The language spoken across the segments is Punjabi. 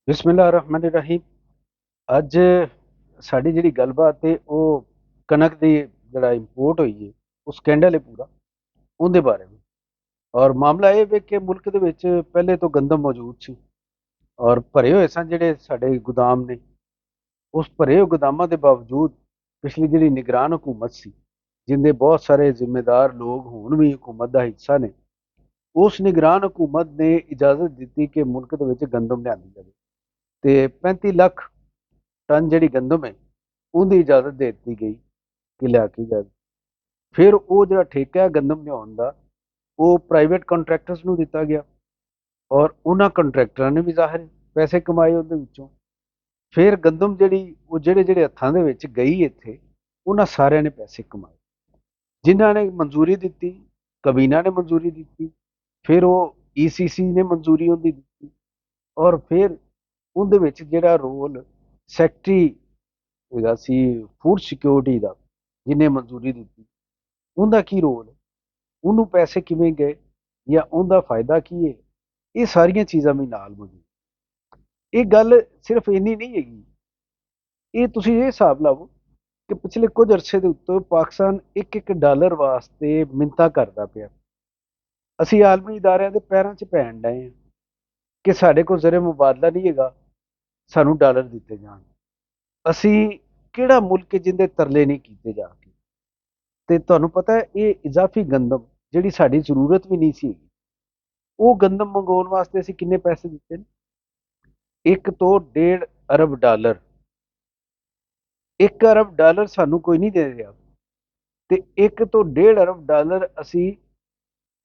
ਬਿਸਮਿਲ੍ਲਾਹਿਰ ਰਹਿਮਾਨਿਰ ਰਹੀਮ। ਅੱਜ ਸਾਡੀ ਜਿਹੜੀ ਗੱਲਬਾਤ ਹੈ ਉਹ ਕਣਕ ਦੀ ਜਿਹੜਾ ਇੰਪੋਰਟ ਹੋਈ ਹੈ, ਉਹ ਸਕੈਂਡਲ ਹੈ ਪੂਰਾ ਉਹਦੇ ਬਾਰੇ ਵਿੱਚ। ਔਰ ਮਾਮਲਾ ਇਹ ਵੇ ਕਿ ਮੁਲਕ ਦੇ ਵਿੱਚ ਪਹਿਲੇ ਤੋਂ ਗੰਦਮ ਮੌਜੂਦ ਸੀ ਔਰ ਭਰੇ ਹੋਏ ਸਨ ਜਿਹੜੇ ਸਾਡੇ ਗੁਦਾਮ ਨੇ। ਉਸ ਭਰੇ ਹੋਏ ਗੁਦਾਮਾਂ ਦੇ ਬਾਵਜੂਦ ਪਿਛਲੀ ਜਿਹੜੀ ਨਿਗਰਾਨ ਹਕੂਮਤ ਸੀ, ਜਿੰਦੇ ਬਹੁਤ ਸਾਰੇ ਜ਼ਿੰਮੇਦਾਰ ਲੋਕ ਹੁਣ ਵੀ ਹਕੂਮਤ ਦਾ ਹਿੱਸਾ ਨੇ, ਉਸ ਨਿਗਰਾਨ ਹਕੂਮਤ ਨੇ ਇਜਾਜ਼ਤ ਦਿੱਤੀ ਕਿ ਮੁਲਕ ਦੇ ਵਿੱਚ ਗੰਦਮ ਲਿਆਂਦੀ ਜਾਵੇ ਤੇ 35 ਲੱਖ ਟਨ ਜਿਹੜੀ ਗੰਦਮ ਹੈ ਉਹਦੀ ਇਜਾਜ਼ਤ ਦੇ ਦਿੱਤੀ ਗਈ ਕਿ ਲਿਆ ਕੇ ਜਾਵੇ। ਫਿਰ ਉਹ ਜਿਹੜਾ ਠੇਕਾ ਹੈ ਗੰਦਮ ਲਿਆਉਣ ਦਾ, ਉਹ ਪ੍ਰਾਈਵੇਟ ਕੰਟਰੈਕਟਰਸ ਨੂੰ ਦਿੱਤਾ ਗਿਆ ਔਰ ਉਹਨਾਂ ਕੰਟਰੈਕਟਰਾਂ ਨੇ ਵੀ ਜ਼ਾਹਿਰ ਪੈਸੇ ਕਮਾਏ ਉਹਦੇ ਵਿੱਚੋਂ। ਫਿਰ ਗੰਦਮ ਜਿਹੜੀ ਉਹ ਜਿਹੜੇ ਜਿਹੜੇ ਹੱਥਾਂ ਦੇ ਵਿੱਚ ਗਈ ਇੱਥੇ, ਉਹਨਾਂ ਸਾਰਿਆਂ ਨੇ ਪੈਸੇ ਕਮਾਏ। ਜਿਨ੍ਹਾਂ ਨੇ ਮਨਜ਼ੂਰੀ ਦਿੱਤੀ, ਕਬੀਨਾ ਨੇ ਮਨਜ਼ੂਰੀ ਦਿੱਤੀ, ਫਿਰ ਉਹ ਈਸੀਸੀ ਨੇ ਮਨਜ਼ੂਰੀ ਉਹਦੀ ਦਿੱਤੀ, ਔਰ ਫਿਰ ਉਹਦੇ ਵਿੱਚ ਜਿਹੜਾ ਰੋਲ ਸੈਕਟਰੀ ਹੈਗਾ ਸੀ ਫੂਡ ਸਿਕਿਉਰਿਟੀ ਦਾ, ਜਿਹਨੇ ਮਨਜ਼ੂਰੀ ਦਿੱਤੀ, ਉਹਦਾ ਕੀ ਰੋਲ ਹੈ, ਉਹਨੂੰ ਪੈਸੇ ਕਿਵੇਂ ਗਏ ਜਾਂ ਉਹਦਾ ਫਾਇਦਾ ਕੀ ਹੈ, ਇਹ ਸਾਰੀਆਂ ਚੀਜ਼ਾਂ ਵੀ ਨਾਲ ਮੌਜੂਦ। ਇਹ ਗੱਲ ਸਿਰਫ ਇੰਨੀ ਨਹੀਂ ਹੈਗੀ, ਇਹ ਤੁਸੀਂ ਇਹ ਹਿਸਾਬ ਲਾਓ ਕਿ ਪਿਛਲੇ ਕੁਝ ਅਰਸੇ ਦੇ ਉੱਤੇ ਪਾਕਿਸਤਾਨ ਇੱਕ ਇੱਕ ਡਾਲਰ ਵਾਸਤੇ ਮਿੰਤਾ ਕਰਦਾ ਪਿਆ। ਅਸੀਂ ਆਲਮੀ ਇਦਾਰਿਆਂ ਦੇ ਪੈਰਾਂ 'ਚ ਪੈਣ ਡਏ ਹਾਂ ਕਿ ਸਾਡੇ ਕੋਲ ਜ਼ਰੇ ਮੁਬਾਦਲਾ ਨਹੀਂ ਹੈਗਾ, ਸਾਨੂੰ ਡਾਲਰ ਦਿੱਤੇ ਜਾਣ। ਅਸੀਂ ਕਿਹੜਾ ਮੁਲਕ ਹੈ ਜਿੰਦੇ ਤਰਲੇ ਨਹੀਂ ਕੀਤੇ ਜਾ ਕੇ। ਤੇ ਤੁਹਾਨੂੰ ਪਤਾ ਹੈ ਇਹ ਇਜ਼ਾਫੀ ਗੰਦਮ ਜਿਹੜੀ ਸਾਡੀ ਜ਼ਰੂਰਤ ਵੀ ਨਹੀਂ ਸੀ, ਉਹ ਗੰਦਮ ਮੰਗਵਾਉਣ ਵਾਸਤੇ ਅਸੀਂ ਕਿੰਨੇ ਪੈਸੇ ਦਿੱਤੇ ਨੇ? 1 ਤੋਂ 1.5 ਅਰਬ ਡਾਲਰ। 1 ਅਰਬ ਡਾਲਰ ਸਾਨੂੰ ਕੋਈ ਨਹੀਂ ਦੇ ਰਿਹਾ ਤੇ 1 ਤੋਂ 1.5 ਅਰਬ ਡਾਲਰ ਅਸੀਂ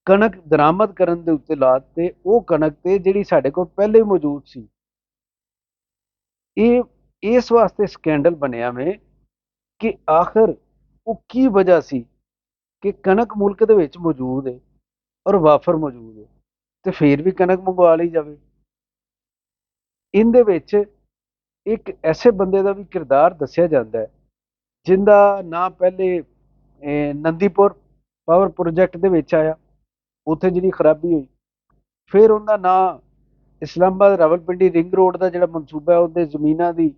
ਕਣਕ ਦਰਾਮਦ ਕਰਨ ਦੇ ਉੱਤੇ ਲਾ ਦਿੱਤੇ, ਉਹ ਕਣਕ ਤੇ ਜਿਹੜੀ ਸਾਡੇ ਕੋਲ ਪਹਿਲੇ ਹੀ ਮੌਜੂਦ ਸੀ। ਇਹ ਇਸ ਵਾਸਤੇ ਸਕੈਂਡਲ ਬਣਿਆ ਵੇ ਕਿ ਆਖਰ ਉਹ ਕੀ ਵਜ੍ਹਾ ਸੀ ਕਿ ਕਣਕ ਮੁਲਕ ਦੇ ਵਿੱਚ ਮੌਜੂਦ ਹੈ ਔਰ ਵਾਫਰ ਮੌਜੂਦ ਹੈ ਤੇ ਫਿਰ ਵੀ ਕਣਕ ਮੰਗਵਾ ਲਈ ਜਾਵੇ। ਇਹਦੇ ਵਿੱਚ ਇੱਕ ਐਸੇ ਬੰਦੇ ਦਾ ਵੀ ਕਿਰਦਾਰ ਦੱਸਿਆ ਜਾਂਦਾ ਹੈ ਜਿੰਦਾ ਨਾਂ ਪਹਿਲੇ ਨੰਦੀਪੁਰ ਪਾਵਰ ਪ੍ਰੋਜੈਕਟ ਦੇ ਵਿੱਚ ਆਇਆ, ਉੱਥੇ ਜਿਹੜੀ ਖਰਾਬੀ ਹੋਈ। ਫਿਰ ਉਹਦਾ ਨਾਂ ਇਸਲਾਮਾਬਾਦ ਰਾਵਲਪਿੰਡੀ ਰਿੰਗ ਰੋਡ ਦਾ ਜਿਹੜਾ ਮਨਸੂਬਾ ਹੈ, ਉਹਦੇ ਜ਼ਮੀਨਾਂ ਦੀ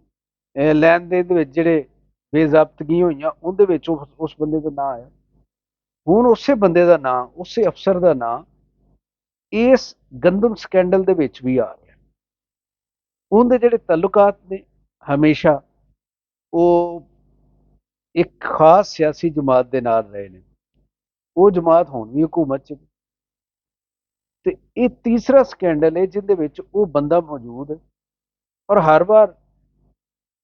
ਲੈਣ ਦੇਣ ਦੇ ਵਿੱਚ ਜਿਹੜੇ ਬੇਜ਼ਾਬਤਗੀਆਂ ਹੋਈਆਂ, ਉਹਦੇ ਵਿੱਚ ਉਸ ਬੰਦੇ ਦਾ ਨਾਂ ਆਇਆ। ਹੁਣ ਉਸੇ ਬੰਦੇ ਦਾ ਨਾਂ, ਉਸੇ ਅਫਸਰ ਦਾ ਨਾਂ ਇਸ ਗੰਦਮ ਸਕੈਂਡਲ ਦੇ ਵਿੱਚ ਵੀ ਆ ਰਿਹਾ। ਉਹਦੇ ਜਿਹੜੇ ਤਾਲੁਕਾਤ ਨੇ ਹਮੇਸ਼ਾ ਉਹ ਇੱਕ ਖਾਸ ਸਿਆਸੀ ਜਮਾਤ ਦੇ ਨਾਲ ਰਹੇ ਨੇ, ਉਹ ਜਮਾਤ ਹੁਣ ਵੀ ਹਕੂਮਤ 'ਚ। ਤੇ ਇਹ ਤੀਸਰਾ ਸਕੈਂਡਲ ਹੈ ਜਿਹਦੇ ਵਿੱਚ ਉਹ ਬੰਦਾ ਮੌਜੂਦ ਹੈ ਔਰ ਹਰ ਵਾਰ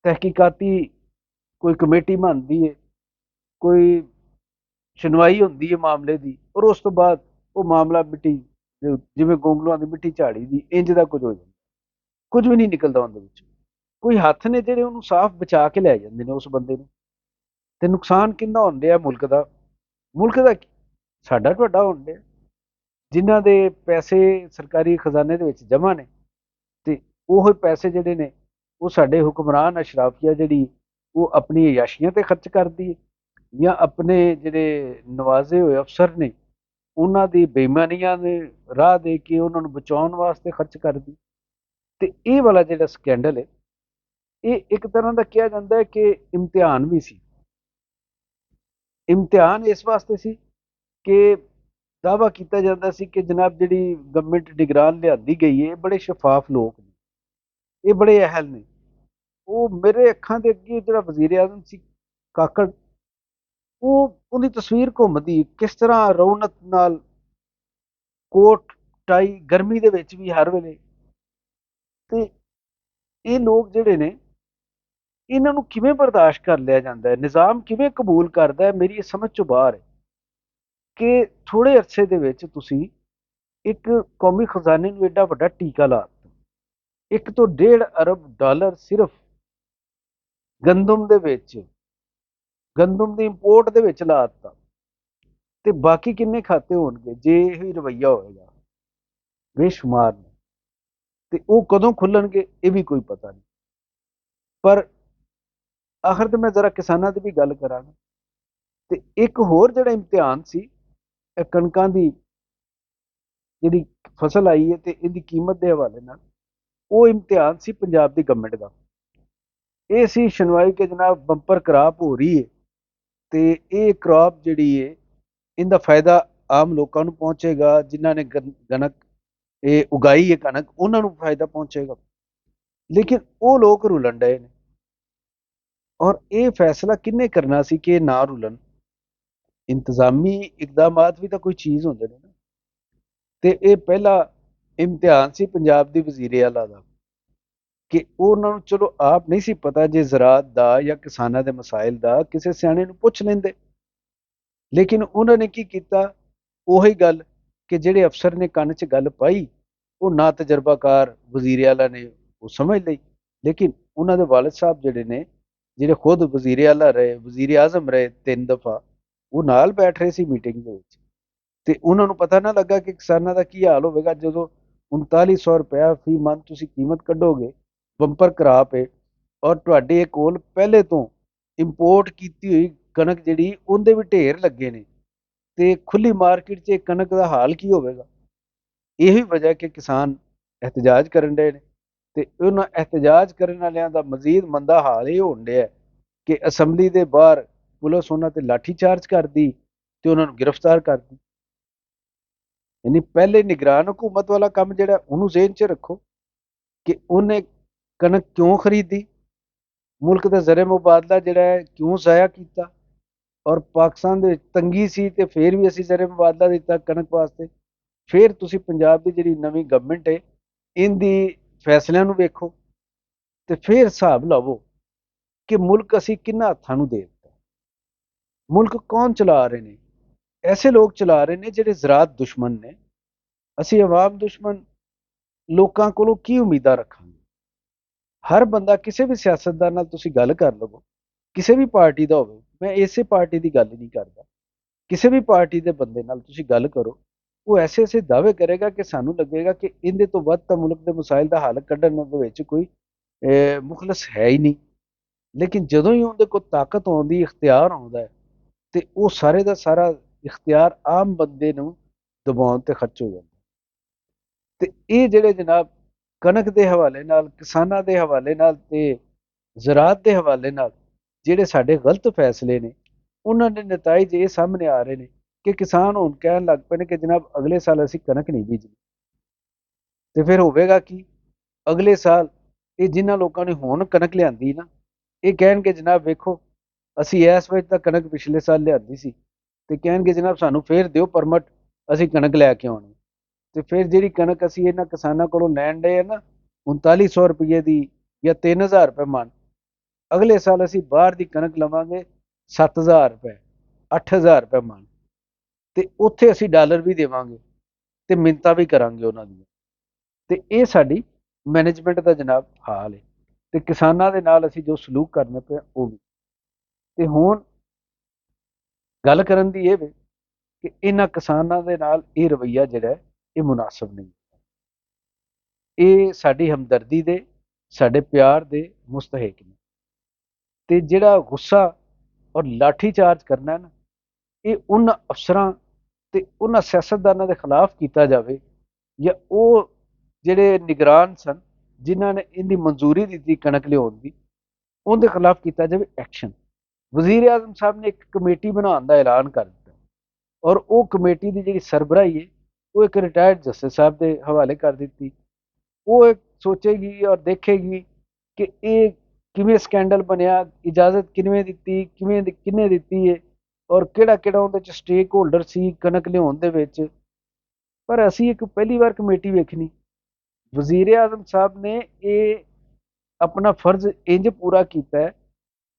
ਤਹਿਕੀਕਾਤੀ ਕੋਈ ਕਮੇਟੀ ਬਣਦੀ ਹੈ, ਕੋਈ ਸੁਣਵਾਈ ਹੁੰਦੀ ਹੈ ਮਾਮਲੇ ਦੀ, ਔਰ ਉਸ ਤੋਂ ਬਾਅਦ ਉਹ ਮਾਮਲਾ ਮਿੱਟੀ, ਜਿਵੇਂ ਗੋਂਗਲੂਆਂ ਦੀ ਮਿੱਟੀ ਝਾੜੀ ਦੀ ਇੰਜ ਦਾ ਕੁਝ ਹੋ ਜਾਂਦਾ, ਕੁਝ ਵੀ ਨਹੀਂ ਨਿਕਲਦਾ ਉਹਦੇ ਵਿੱਚ। ਕੋਈ ਹੱਥ ਨੇ ਜਿਹੜੇ ਉਹਨੂੰ ਸਾਫ਼ ਬਚਾ ਕੇ ਲੈ ਜਾਂਦੇ ਨੇ ਉਸ ਬੰਦੇ ਨੂੰ। ਤੇ ਨੁਕਸਾਨ ਕਿੰਨਾ ਹੋਣ ਡਿਆ ਮੁਲਕ ਦਾ? ਮੁਲਕ ਦਾ ਸਾਡਾ ਤੁਹਾਡਾ ਹੋਣ ਡਿਆ, ਜਿਨ੍ਹਾਂ ਦੇ ਪੈਸੇ ਸਰਕਾਰੀ ਖਜ਼ਾਨੇ ਦੇ ਵਿੱਚ ਜਮ੍ਹਾਂ ਨੇ, ਤੇ ਉਹ ਪੈਸੇ ਜਿਹੜੇ ਨੇ ਉਹ ਸਾਡੇ ਹੁਕਮਰਾਨ ਅਸ਼ਰਾਫੀਆ ਜਿਹੜੀ ਉਹ ਆਪਣੀ ਅਯਾਸ਼ੀਆਂ ਤੇ ਖਰਚ ਕਰਦੀ ਹੈ ਜਾਂ ਆਪਣੇ ਜਿਹੜੇ ਨਵਾਜ਼ੇ ਹੋਏ ਅਫਸਰ ਨੇ ਉਹਨਾਂ ਦੀ ਬੇਈਮਾਨੀਆਂ ਦੇ ਰਾਹ ਦੇ ਕੇ ਉਹਨਾਂ ਨੂੰ ਬਚਾਉਣ ਵਾਸਤੇ ਖਰਚ ਕਰਦੀ। ਤੇ ਇਹ ਵਾਲਾ ਜਿਹੜਾ ਸਕੈਂਡਲ ਹੈ, ਇਹ ਇੱਕ ਤਰ੍ਹਾਂ ਦਾ ਕਿਹਾ ਜਾਂਦਾ ਹੈ ਕਿ ਇਮਤਿਹਾਨ ਵੀ ਸੀ। ਇਮਤਿਹਾਨ ਇਸ ਵਾਸਤੇ ਸੀ ਕਿ ਦਾਅਵਾ ਕੀਤਾ ਜਾਂਦਾ ਸੀ ਕਿ ਜਨਾਬ ਜਿਹੜੀ ਗਵਰਨਮੈਂਟ ਨਿਗਰਾਨ ਲਿਆਂਦੀ ਗਈ ਹੈ, ਇਹ ਬੜੇ ਸ਼ਫਾਫ ਲੋਕ ਨੇ, ਇਹ ਬੜੇ ਅਹਿਲ ਨੇ। ਉਹ ਮੇਰੇ ਅੱਖਾਂ ਦੇ ਅੱਗੇ ਜਿਹੜਾ ਵਜ਼ੀਰ ਆਜ਼ਮ ਸੀ ਕਾਕੜ, ਉਹਦੀ ਤਸਵੀਰ ਘੁੰਮਦੀ ਕਿਸ ਤਰ੍ਹਾਂ ਰੌਣਕ ਨਾਲ, ਕੋਟ ਟਾਈ, ਗਰਮੀ ਦੇ ਵਿੱਚ ਵੀ ਹਰ ਵੇਲੇ। ਤੇ ਇਹ ਲੋਕ ਜਿਹੜੇ ਨੇ, ਇਹਨਾਂ ਨੂੰ ਕਿਵੇਂ ਬਰਦਾਸ਼ਤ ਕਰ ਲਿਆ ਜਾਂਦਾ ਹੈ, ਨਿਜ਼ਾਮ ਕਿਵੇਂ ਕਬੂਲ ਕਰਦਾ ਹੈ, ਮੇਰੀ ਇਹ ਸਮਝ ਚੋਂ ਬਾਹਰ ਹੈ ਕਿ ਥੋੜੇ ਅਰਸੇ ਦੇ ਵਿੱਚ ਤੁਸੀਂ ਇੱਕ ਕੌਮੀ ਖਜ਼ਾਨੇ ਨੂੰ ਐਡਾ ਵੱਡਾ ਟੀਕਾ ਲਾ ਦਿੱਤਾ। 1 ਤੋਂ 1.5 ਅਰਬ ਡਾਲਰ ਸਿਰਫ ਗੰਦਮ ਦੇ ਵਿੱਚ, ਗੰਦਮ ਦੀ ਇੰਪੋਰਟ ਦੇ ਵਿੱਚ ਲਾ ਦਿੱਤਾ। ਤੇ ਬਾਕੀ ਕਿੰਨੇ ਖਾਤੇ ਹੋਣਗੇ ਜੇ ਇਹ ਹੀ ਰਵੱਈਆ ਹੋਏਗਾ? ਬੇਸ਼ੁਮਾਰ ਨੇ। ਤੇ ਉਹ ਕਦੋਂ ਖੁੱਲਣਗੇ ਇਹ ਵੀ ਕੋਈ ਪਤਾ ਨਹੀਂ। ਪਰ ਆਖਰ ਤੇ ਮੈਂ ਜ਼ਰਾ ਕਿਸਾਨਾਂ ਦੀ ਵੀ ਗੱਲ ਕਰਾਂਗਾ। ਤੇ ਇੱਕ ਹੋਰ ਜਿਹੜਾ ਇਮਤਿਹਾਨ ਸੀ, ਇਹ ਕਣਕਾਂ ਦੀ ਜਿਹੜੀ ਫਸਲ ਆਈ ਹੈ ਤੇ ਇਹਦੀ ਕੀਮਤ ਦੇ ਹਵਾਲੇ ਨਾਲ, ਉਹ ਇਮਤਿਹਾਨ ਸੀ ਪੰਜਾਬ ਦੀ ਗਵਰਨਮੈਂਟ ਦਾ। ਇਹ ਸੀ ਸੁਣਵਾਈ ਕਿ ਜਨਾਬ ਬੰਪਰ ਕ੍ਰਾਪ ਹੋ ਰਹੀ ਹੈ ਤੇ ਇਹ ਕ੍ਰਾਪ ਜਿਹੜੀ ਹੈ ਇਹਦਾ ਫਾਇਦਾ ਆਮ ਲੋਕਾਂ ਨੂੰ ਪਹੁੰਚੇਗਾ, ਜਿਨ੍ਹਾਂ ਨੇ ਕਣਕ ਇਹ ਉਗਾਈ ਹੈ, ਕਣਕ ਉਹਨਾਂ ਨੂੰ ਫਾਇਦਾ ਪਹੁੰਚੇਗਾ। ਲੇਕਿਨ ਉਹ ਲੋਕ ਰੁਲਣ ਡਏ ਨੇ, ਔਰ ਇਹ ਫੈਸਲਾ ਕਿਹਨੇ ਕਰਨਾ ਸੀ ਕਿ ਇਹ ਨਾ ਰੁਲਣ? ਇੰਤਜ਼ਾਮੀ ਇਕਦਾਮਾਤ ਵੀ ਤਾਂ ਕੋਈ ਚੀਜ਼ ਹੁੰਦੇ ਨੇ ਨਾ। ਤੇ ਇਹ ਪਹਿਲਾ ਇਮਤਿਹਾਨ ਸੀ ਪੰਜਾਬ ਦੀ ਵਜ਼ੀਰ ਆਲਾ ਦਾ ਕਿ ਉਹਨਾਂ ਨੂੰ ਚਲੋ ਆਪ ਨਹੀਂ ਸੀ ਪਤਾ, ਜੇ ਜ਼ਰਾਤ ਦਾ ਜਾਂ ਕਿਸਾਨਾਂ ਦੇ ਮਸਾਇਲ ਦਾ ਕਿਸੇ ਸਿਆਣੇ ਨੂੰ ਪੁੱਛ ਲੈਂਦੇ। ਲੇਕਿਨ ਉਹਨਾਂ ਨੇ ਕੀ ਕੀਤਾ, ਉਹੀ ਗੱਲ ਕਿ ਜਿਹੜੇ ਅਫਸਰ ਨੇ ਕੰਨ 'ਚ ਗੱਲ ਪਾਈ, ਉਹ ਨਾ ਤਜਰਬਾਕਾਰ ਵਜ਼ੀਰ ਆਲਾ ਨੇ ਉਹ ਸਮਝ ਲਈ। ਲੇਕਿਨ ਉਹਨਾਂ ਦੇ ਵਾਲਿਦ ਸਾਹਿਬ ਜਿਹੜੇ ਨੇ, ਜਿਹੜੇ ਖੁਦ ਵਜ਼ੀਰ ਆਲਾ ਰਹੇ, ਵਜ਼ੀਰ ਆਜ਼ਮ ਰਹੇ 3 ਦਫਾ, ਉਹ ਨਾਲ ਬੈਠ ਰਹੇ ਸੀ ਮੀਟਿੰਗ ਦੇ ਵਿੱਚ। ਤੇ ਉਹਨਾਂ ਨੂੰ ਪਤਾ ਨਾ ਲੱਗਾ ਕਿ ਕਿਸਾਨਾਂ ਦਾ ਕੀ ਹਾਲ ਹੋਵੇਗਾ ਜਦੋਂ 3900 ਰੁਪਇਆ ਫੀ ਮੰਥ ਤੁਸੀਂ ਕੀਮਤ ਕੱਢੋਗੇ, ਬੰਪਰ ਕਰਾਪ ਹੈ, ਔਰ ਤੁਹਾਡੇ ਕੋਲ ਪਹਿਲੇ ਤੋਂ ਇੰਪੋਰਟ ਕੀਤੀ ਹੋਈ ਕਣਕ ਜਿਹੜੀ ਉਹਦੇ ਵੀ ਢੇਰ ਲੱਗੇ ਨੇ, ਤੇ ਖੁੱਲੀ ਮਾਰਕੀਟ 'ਚ ਕਣਕ ਦਾ ਹਾਲ ਕੀ ਹੋਵੇਗਾ। ਇਹੀ ਵਜ੍ਹਾ ਕਿ ਕਿਸਾਨ ਇਹਤਜਾਜ ਕਰਨ ਡਏ ਨੇ। ਤੇ ਉਹਨਾਂ ਇਹਤਜਾਜ ਕਰਨ ਵਾਲਿਆਂ ਦਾ ਮਜ਼ੀਦ ਮੰਦਾ ਹਾਲ ਇਹ ਹੋਣ ਡਿਆ ਕਿ ਅਸੈਂਬਲੀ ਦੇ ਬਾਹਰ ਪੁਲਿਸ ਉਹਨਾਂ ਤੇ ਲਾਠੀ ਚਾਰਜ ਕਰਦੀ ਤੇ ਉਹਨਾਂ ਨੂੰ ਗ੍ਰਿਫਤਾਰ ਕਰਦੀ। ਯਾਨੀ ਪਹਿਲੇ ਨਿਗਰਾਨ ਹਕੂਮਤ ਵਾਲਾ ਕੰਮ ਜਿਹੜਾ ਉਹਨੂੰ ਜ਼ੇਨ 'ਚ ਰੱਖੋ ਕਿ ਉਹਨੇ ਕਣਕ ਕਿਉਂ ਖਰੀਦੀ, ਮੁਲਕ ਦਾ ਜ਼ਰ ਮੁਬਾਦਲਾ ਜਿਹੜਾ ਹੈ ਕਿਉਂ ਜ਼ਾਇਆ ਕੀਤਾ, ਔਰ ਪਾਕਿਸਤਾਨ ਦੇ ਵਿੱਚ ਤੰਗੀ ਸੀ ਤੇ ਫਿਰ ਵੀ ਅਸੀਂ ਜ਼ਰ ਮੁਬਾਦਲਾ ਦਿੱਤਾ ਕਣਕ ਵਾਸਤੇ। ਫਿਰ ਤੁਸੀਂ ਪੰਜਾਬ ਦੀ ਜਿਹੜੀ ਨਵੀਂ ਗਵਰਨਮੈਂਟ ਹੈ ਇਹਦੀ ਫੈਸਲਿਆਂ ਨੂੰ ਵੇਖੋ ਤੇ ਫਿਰ ਹਿਸਾਬ ਲਾਵੋ ਕਿ ਮੁਲਕ ਅਸੀਂ ਕਿੰਨਾ ਹੱਥਾਂ ਨੂੰ ਦੇ ਦਿੱਤਾ। ਮੁਲਕ ਕੌਣ ਚਲਾ ਰਹੇ ਨੇ? ਐਸੇ ਲੋਕ ਚਲਾ ਰਹੇ ਨੇ ਜਿਹੜੇ ਜ਼ਰਾਤ ਦੁਸ਼ਮਣ ਨੇ। ਅਸੀਂ ਆਵਾਮ ਦੁਸ਼ਮਣ ਲੋਕਾਂ ਕੋਲੋਂ ਕੀ ਉਮੀਦਾਂ ਰੱਖਾਂਗੇ? ਹਰ ਬੰਦਾ, ਕਿਸੇ ਵੀ ਸਿਆਸਤਦਾਨ ਨਾਲ ਤੁਸੀਂ ਗੱਲ ਕਰ ਲਵੋ, ਕਿਸੇ ਵੀ ਪਾਰਟੀ ਦਾ ਹੋਵੇ, ਮੈਂ ਇਸੇ ਪਾਰਟੀ ਦੀ ਗੱਲ ਨਹੀਂ ਕਰਦਾ, ਕਿਸੇ ਵੀ ਪਾਰਟੀ ਦੇ ਬੰਦੇ ਨਾਲ ਤੁਸੀਂ ਗੱਲ ਕਰੋ, ਉਹ ਐਸੇ ਐਸੇ ਦਾਅਵੇ ਕਰੇਗਾ ਕਿ ਸਾਨੂੰ ਲੱਗੇਗਾ ਕਿ ਇਹਦੇ ਤੋਂ ਵੱਧ ਤਾਂ ਮੁਲਕ ਦੇ ਮਸਾਇਲ ਦਾ ਹੱਲ ਕੱਢਣ ਦੇ ਵਿੱਚ ਕੋਈ ਮੁਖਲਸ ਹੈ ਹੀ ਨਹੀਂ। ਲੇਕਿਨ ਜਦੋਂ ਹੀ ਉਹਦੇ ਕੋਲ ਤਾਕਤ ਆਉਂਦੀ, ਇਖਤਿਆਰ ਆਉਂਦਾ ਹੈ, ਤੇ ਉਹ ਸਾਰੇ ਦਾ ਸਾਰਾ ਇਖਤਿਆਰ ਆਮ ਬੰਦੇ ਨੂੰ ਦਬਾਉਣ ਤੇ ਖਰਚ ਹੋ ਜਾਂਦਾ। ਤੇ ਇਹ ਜਿਹੜੇ ਜਨਾਬ ਕਣਕ ਦੇ ਹਵਾਲੇ ਨਾਲ, ਕਿਸਾਨਾਂ ਦੇ ਹਵਾਲੇ ਨਾਲ ਤੇ ਜ਼ਰਾਤ ਦੇ ਹਵਾਲੇ ਨਾਲ ਜਿਹੜੇ ਸਾਡੇ ਗਲਤ ਫੈਸਲੇ ਨੇ, ਉਹਨਾਂ ਦੇ ਨਤੀਜੇ ਇਹ ਸਾਹਮਣੇ ਆ ਰਹੇ ਨੇ ਕਿ ਕਿਸਾਨ ਹੁਣ ਕਹਿਣ ਲੱਗ ਪਏ ਨੇ ਕਿ ਜਨਾਬ ਅਗਲੇ ਸਾਲ ਅਸੀਂ ਕਣਕ ਨਹੀਂ ਬੀਜਣੀ। ਤੇ ਫਿਰ ਹੋਵੇਗਾ ਕੀ? ਅਗਲੇ ਸਾਲ ਇਹ ਜਿਨ੍ਹਾਂ ਲੋਕਾਂ ਨੇ ਹੁਣ ਕਣਕ ਲਿਆਂਦੀ ਨਾ, ਇਹ ਕਹਿਣਗੇ ਜਨਾਬ ਵੇਖੋ ਅਸੀਂ ਇਸ ਵਿੱਚ ਤਾਂ ਕਣਕ ਪਿਛਲੇ ਸਾਲ ਲਿਆਂਦੀ ਸੀ, ਤੇ ਕਹਿਣਗੇ ਜਨਾਬ ਸਾਨੂੰ ਫੇਰ ਦਿਓ ਪਰਮਿਟ, ਅਸੀਂ ਕਣਕ ਲੈ ਕੇ ਆਉਣੀ। ਤੇ ਫਿਰ ਜਿਹੜੀ ਕਣਕ ਅਸੀਂ ਇਹਨਾਂ ਕਿਸਾਨਾਂ ਕੋਲੋਂ ਲੈਣ ਡਏ ਆ ਨਾ 3900 ਰੁਪਏ ਦੀ ਜਾਂ 3000 ਰੁਪਏ ਮਨ, ਅਗਲੇ ਸਾਲ ਅਸੀਂ ਬਾਹਰ ਦੀ ਕਣਕ ਲਵਾਂਗੇ 7000 ਰੁਪਏ, 8000 ਰੁਪਏ ਮਨ। ਤੇ ਉੱਥੇ ਅਸੀਂ ਡਾਲਰ ਵੀ ਦੇਵਾਂਗੇ ਤੇ ਮਿੰਨਤਾਂ ਵੀ ਕਰਾਂਗੇ ਉਹਨਾਂ ਦੀਆਂ। ਤੇ ਇਹ ਸਾਡੀ ਮੈਨੇਜਮੈਂਟ ਦਾ ਜਨਾਬ ਹਾਲ ਹੈ। ਤੇ ਕਿਸਾਨਾਂ ਦੇ ਨਾਲ ਅਸੀਂ ਜੋ ਸਲੂਕ ਕਰਨੇ ਪਏ ਉਹ ਵੀ। ਤੇ ਹੁਣ ਗੱਲ ਕਰਨ ਦੀ ਇਹ ਵੇ ਕਿ ਇਹਨਾਂ ਕਿਸਾਨਾਂ ਦੇ ਨਾਲ ਇਹ ਰਵੱਈਆ ਜਿਹੜਾ ਹੈ ਇਹ ਮੁਨਾਸਬ ਨਹੀਂ। ਇਹ ਸਾਡੀ ਹਮਦਰਦੀ ਦੇ, ਸਾਡੇ ਪਿਆਰ ਦੇ ਮੁਸਤਹਿਕ ਨੇ। ਤੇ ਜਿਹੜਾ ਗੁੱਸਾ ਔਰ ਲਾਠੀ ਚਾਰਜ ਕਰਨਾ ਹੈ ਨਾ, ਇਹ ਉਹਨਾਂ ਅਫਸਰਾਂ ਤੇ ਉਹਨਾਂ ਸਿਆਸਤਦਾਨਾਂ ਦੇ ਖਿਲਾਫ ਕੀਤਾ ਜਾਵੇ, ਜਾਂ ਉਹ ਜਿਹੜੇ ਨਿਗਰਾਨ ਸਨ ਜਿਨ੍ਹਾਂ ਨੇ ਇਹਦੀ ਮਨਜ਼ੂਰੀ ਦਿੱਤੀ ਕਣਕ ਲਿਆਉਣ ਦੀ, ਉਹਦੇ ਖਿਲਾਫ ਕੀਤਾ ਜਾਵੇ ਐਕਸ਼ਨ। ਵਜ਼ੀਰ ਆਜ਼ਮ ਸਾਹਿਬ ਨੇ ਇੱਕ ਕਮੇਟੀ ਬਣਾਉਣ ਦਾ ਐਲਾਨ ਕਰ ਦਿੱਤਾ, ਔਰ ਉਹ ਕਮੇਟੀ ਦੀ ਜਿਹੜੀ ਸਰਬਰਾਹੀ ਹੈ ਉਹ ਇੱਕ ਰਿਟਾਇਰਡ ਜਸਟਿਸ ਸਾਹਿਬ ਦੇ ਹਵਾਲੇ ਕਰ ਦਿੱਤੀ। ਉਹ ਇੱਕ ਸੋਚੇਗੀ ਔਰ ਦੇਖੇਗੀ ਕਿ ਇਹ ਕਿਵੇਂ ਸਕੈਂਡਲ ਬਣਿਆ, ਇਜਾਜ਼ਤ ਕਿਵੇਂ ਦਿੱਤੀ, ਕਿਹਨੇ ਦਿੱਤੀ ਹੈ, ਔਰ ਕਿਹੜਾ ਕਿਹੜਾ ਉਹਦੇ ਚ ਸਟੇਕ ਹੋਲਡਰ ਸੀ ਕਣਕ ਲਿਆਉਣ ਦੇ ਵਿੱਚ। ਪਰ ਅਸੀਂ ਇੱਕ ਪਹਿਲੀ ਵਾਰ ਕਮੇਟੀ ਵੇਖਣੀ, ਵਜ਼ੀਰ ਆਜ਼ਮ ਸਾਹਿਬ ਨੇ ਇਹ ਆਪਣਾ ਫਰਜ਼ ਇੰਜ ਪੂਰਾ ਕੀਤਾ ਹੈ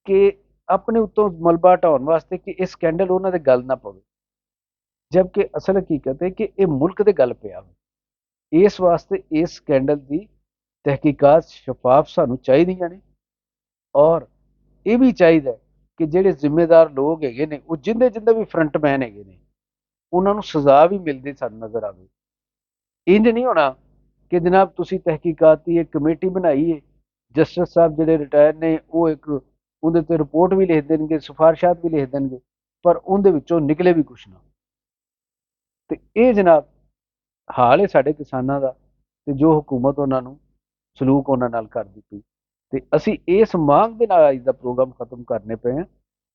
ਕਿ ਆਪਣੇ ਉੱਤੋਂ ਮਲਬਾ ਹਟਾਉਣ ਵਾਸਤੇ ਕਿ ਇਹ ਸਕੈਂਡਲ ਉਹਨਾਂ ਦੇ ਗੱਲ ਨਾ ਪਵੇ, ਜਦਕਿ ਅਸਲ ਹਕੀਕਤ ਹੈ ਕਿ ਇਹ ਮੁਲਕ ਦੇ ਗੱਲ ਪਿਆ। ਇਸ ਵਾਸਤੇ ਇਸ ਸਕੈਂਡਲ ਦੀ ਤਹਿਕੀਕਾਤ ਸ਼ਫਾਫ ਸਾਨੂੰ ਚਾਹੀਦੀਆਂ ਨੇ, ਔਰ ਇਹ ਵੀ ਚਾਹੀਦਾ ਕਿ ਜਿਹੜੇ ਜ਼ਿੰਮੇਦਾਰ ਲੋਕ ਹੈਗੇ ਨੇ, ਉਹ ਜਿੰਦੇ ਜਿੰਦੇ ਵੀ ਫਰੰਟਮੈਨ ਹੈਗੇ ਨੇ, ਉਹਨਾਂ ਨੂੰ ਸਜ਼ਾ ਵੀ ਮਿਲਦੀ ਸਾਨੂੰ ਨਜ਼ਰ ਆਵੇ। ਇੰਜ ਨਹੀਂ ਹੋਣਾ ਕਿ ਜਨਾਬ ਤੁਸੀਂ ਤਹਿਕੀਕਾਤ ਦੀ ਇੱਕ ਕਮੇਟੀ ਬਣਾਈ ਹੈ, ਜਸਟਿਸ ਸਾਹਿਬ ਜਿਹੜੇ ਰਿਟਾਇਰ ਨੇ ਉਹ ਇੱਕ ਉਹਦੇ ਤੇ ਰਿਪੋਰਟ ਵੀ ਲਿਖ ਦੇਣਗੇ, ਸਿਫਾਰਸ਼ਾਤ ਵੀ ਲਿਖ ਦੇਣਗੇ, ਪਰ ਉਹਦੇ ਵਿੱਚੋਂ ਨਿਕਲੇ ਵੀ ਕੁਛ ਨਾ। ਤੇ ਇਹ ਜਨਾਬ ਹਾਲ ਹੈ ਸਾਡੇ ਕਿਸਾਨਾਂ ਦਾ, ਤੇ ਜੋ ਹਕੂਮਤ ਉਹਨਾਂ ਨੂੰ ਸਲੂਕ ਉਹਨਾਂ ਨਾਲ ਕਰਦੀ ਪਈ। ਤੇ ਅਸੀਂ ਇਸ ਮੰਗ ਦੇ ਨਾਲ ਅੱਜ ਦਾ ਪ੍ਰੋਗਰਾਮ ਖਤਮ ਕਰਨੇ ਪਏ ਹਾਂ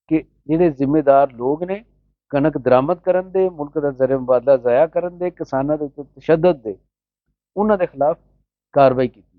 ਕਿ ਜਿਹੜੇ ਜ਼ਿੰਮੇਦਾਰ ਲੋਕ ਨੇ ਕਣਕ ਦਰਾਮਦ ਕਰਨ ਦੇ, ਮੁਲਕ ਦਾ ਜ਼ਰ ਮੁਬਾਦਲਾ ਜ਼ਾਇਆ ਕਰਨ ਦੇ, ਕਿਸਾਨਾਂ ਦੇ ਉੱਤੇ ਤਸ਼ੱਦਦ ਦੇ, ਉਹਨਾਂ ਦੇ ਖਿਲਾਫ ਕਾਰਵਾਈ ਕੀਤੀ